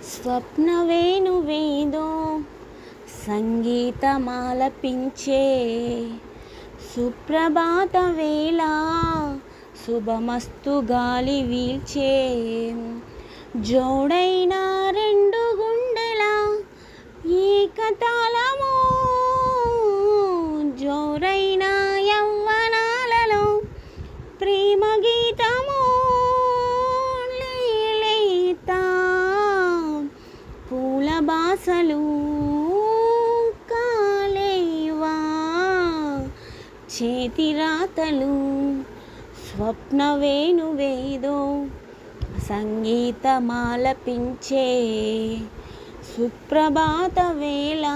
స్వప్న వేణువేదో సంగీతమాలపించే సుప్రభాత వేళ శుభమస్తు గాలి వీల్చే జోడైన రెండు గుండెల ఏకతాళము జోరైన యవ్వనాలలో ప్రేమ గీతము లేత పూల బాసలు కాలేవా చేతి రాతలు స్వప్న వేణువేదో సంగీతమాలపించే సుప్రభాత వేళ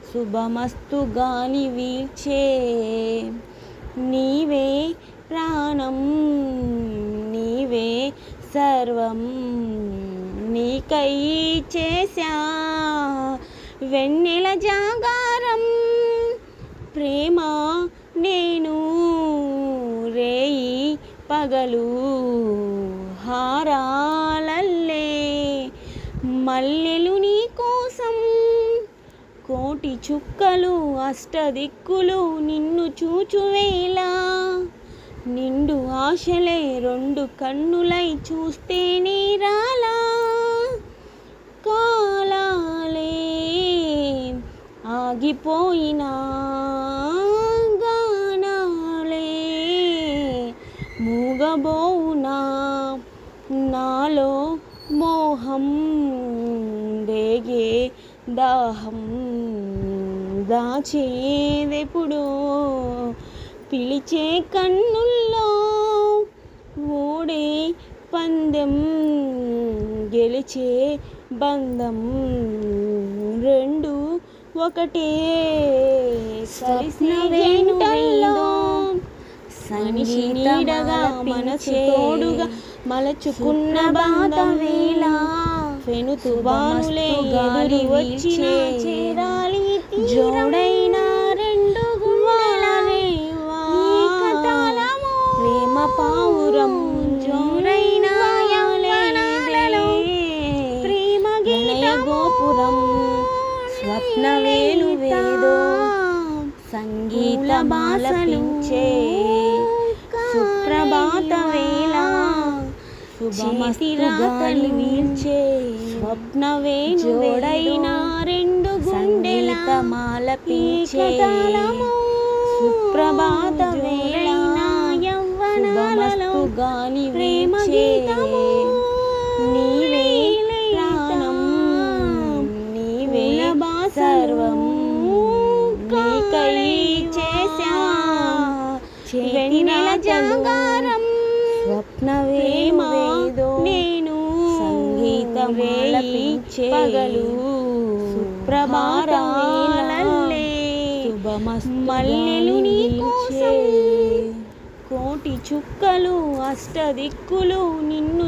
శుభమస్తు గాలి వీల్చే నీవే ప్రాణం నీవే సర్వం నీకై చేశా వెన్నెల జాగారం ప్రేమ నేను రేయి పగలు హారాలల్లే మల్లెలు నీ కోసం కోటి చుక్కలు అష్టదిక్కులు నిన్ను చూచువేళ నిండు ఆశలే రెండు కన్నులై చూస్తేనే రాలా కాలాలే ఆగిపోయినా గానాలే మూగబోవునా నాలో మోహం రేగే దాహం దాచేదెప్పుడు పిలిచే కన్నుల్లో ఓడే పందెం గెలిచే బంధం రెండు ఒకటే సరిసివేణువేదో మనిషి నీడగా మనసు తోడుగా మలచుకున్న బాత వేళ పెను తుబానులే ఎదురు వచ్చిన చేరాలి జోడైన రెండు గుండెల ప్రేమ పావురం జోడైన యవ్వనాలలో ప్రేమ గీత గోపురం స్వప్న వేణువేదో సంగీతమాలపించే సుప్రభాత వేళ శుభమస్తు గాలి వీల్చే స్వప్న వేణువేదో రెండు గుండెల మాలపించే సుప్రభాత వేళ యవ్వనాలలో గాలి వీల్చే నీవే ప్రాణం నీవే సర్వం నీకై చేశా వెన్నెల జాగారం స్వప్న వేణువేదో నేను సంగీతమాలపించే పగలు సుప్రభాతాలల్లే శుభమస్తు మల్లెలు నీ కోసం కోటి చుక్కలు అష్టదిక్కులు నిన్ను